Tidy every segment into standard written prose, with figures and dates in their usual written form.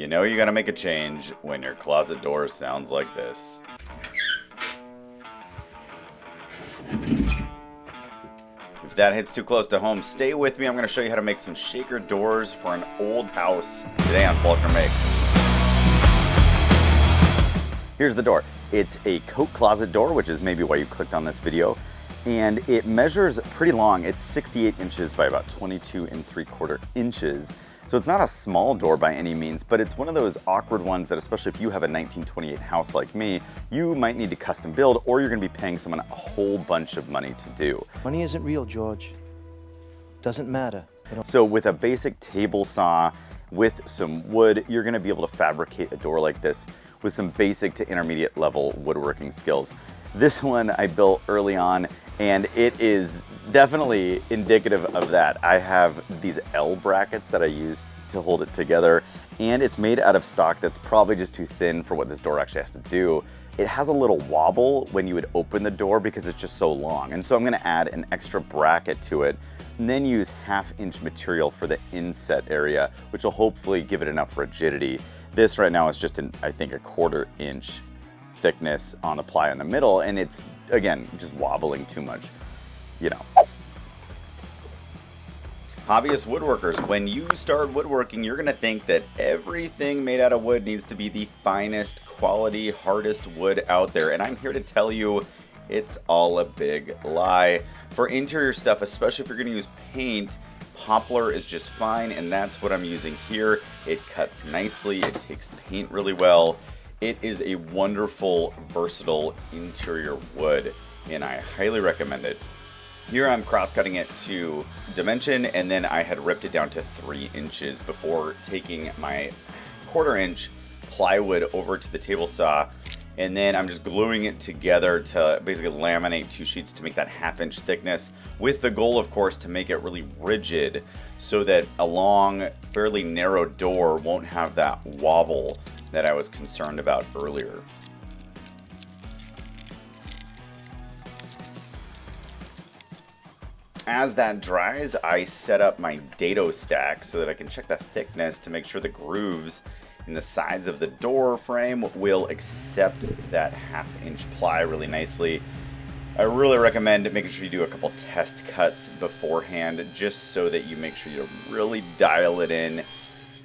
You know you gotta make a change when your closet door sounds like this. If that hits too close to home, stay with me. I'm gonna show you how to make some shaker doors for an old house today on Faulkner Makes. Here's the door. It's a coat closet door, which is maybe why you clicked on this video. And it measures pretty long. It's 68 inches by about 22 3/4 inches. So it's not a small door by any means, but it's one of those awkward ones that, especially if you have a 1928 house like me, you might need to custom build, or you're gonna be paying someone a whole bunch of money to do. Money isn't real, George. Doesn't matter. So with a basic table saw, with some wood, you're gonna be able to fabricate a door like this with some basic to intermediate level woodworking skills. This one I built early on, and it is definitely indicative of that. I have these L brackets that I used to hold it together, and it's made out of stock that's probably just too thin for what this door actually has to do. It has a little wobble when you would open the door because it's just so long. And so I'm gonna add an extra bracket to it, and then use 1/2 inch material for the inset area, which will hopefully give it enough rigidity. This right now is just I think, a 1/4 inch thickness on the ply in the middle, and it's, again, just wobbling too much, you know. Hobbyist woodworkers, when you start woodworking, you're gonna think that everything made out of wood needs to be the finest quality, hardest wood out there, and I'm here to tell you it's all a big lie. For interior stuff, especially if you're gonna use paint, poplar is just fine, and that's what I'm using here. It cuts nicely, it takes paint really well. It is a wonderful, versatile interior wood, and I highly recommend it. Here I'm cross-cutting it to dimension, and then I had ripped it down to 3 inches before taking my 1/4 inch plywood over to the table saw, and then I'm just gluing it together to basically laminate 2 sheets to make that 1/2 inch thickness, with the goal, of course, to make it really rigid so that a long, fairly narrow door won't have that wobble that I was concerned about earlier. As that dries, I set up my Dado Stack so that I can check the thickness to make sure the grooves in the sides of the door frame will accept that 1/2 inch ply really nicely. I really recommend making sure you do a couple test cuts beforehand, just so that you make sure you really dial it in.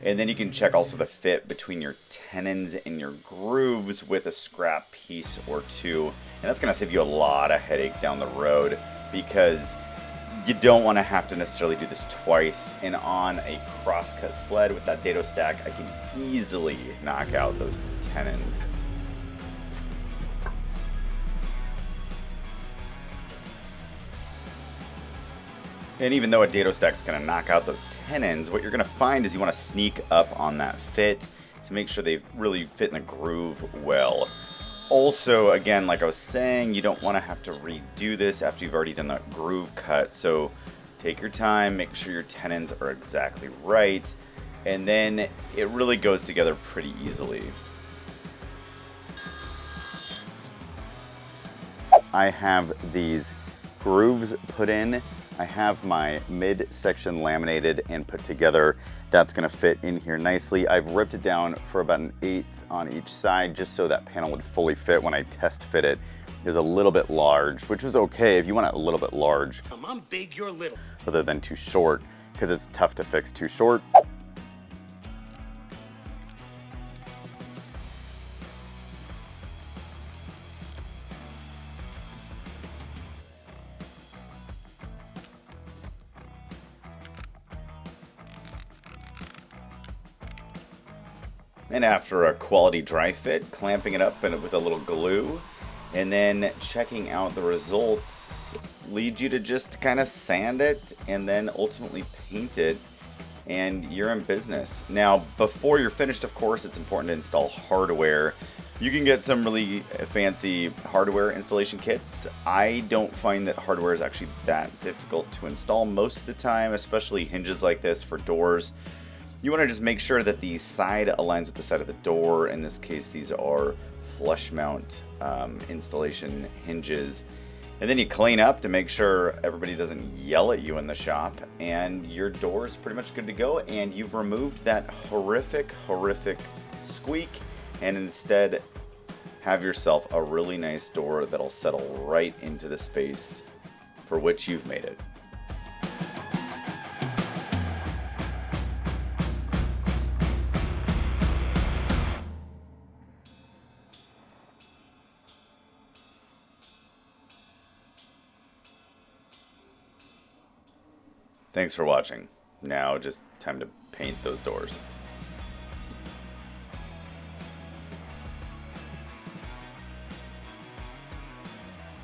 And then you can check also the fit between your tenons and your grooves with a scrap piece or two. And that's gonna save you a lot of headache down the road, because you don't want to have to necessarily do this twice. And on a crosscut sled with that Dado Stack, I can easily knock out those tenons. And even though a Dado Stack's going to knock out those tenons, what you're going to find is you want to sneak up on that fit to make sure they really fit in the groove well. Also, again, like I was saying, you don't want to have to redo this after you've already done that groove cut. So take your time, make sure your tenons are exactly right, and then it really goes together pretty easily. I have these grooves put in. I have my mid-section laminated and put together. That's gonna fit in here nicely. I've ripped it down for about 1/8 on each side, just so that panel would fully fit when I test fit it. It was a little bit large, which was okay if you want it a little bit large. I'm big, you're little. Rather than too short, because it's tough to fix too short. And after a quality dry fit, clamping it up with a little glue, and then checking out the results leads you to just kind of sand it and then ultimately paint it, and you're in business. Now, before you're finished, of course, it's important to install hardware. You can get some really fancy hardware installation kits. I don't find that hardware is actually that difficult to install most of the time, especially hinges like this for doors. You want to just make sure that the side aligns with the side of the door. In this case, these are flush mount installation hinges. And then you clean up to make sure everybody doesn't yell at you in the shop, and your door's pretty much good to go, and you've removed that horrific squeak, and instead have yourself a really nice door that'll settle right into the space for which you've made it. Thanks for watching. Now just time to paint those doors.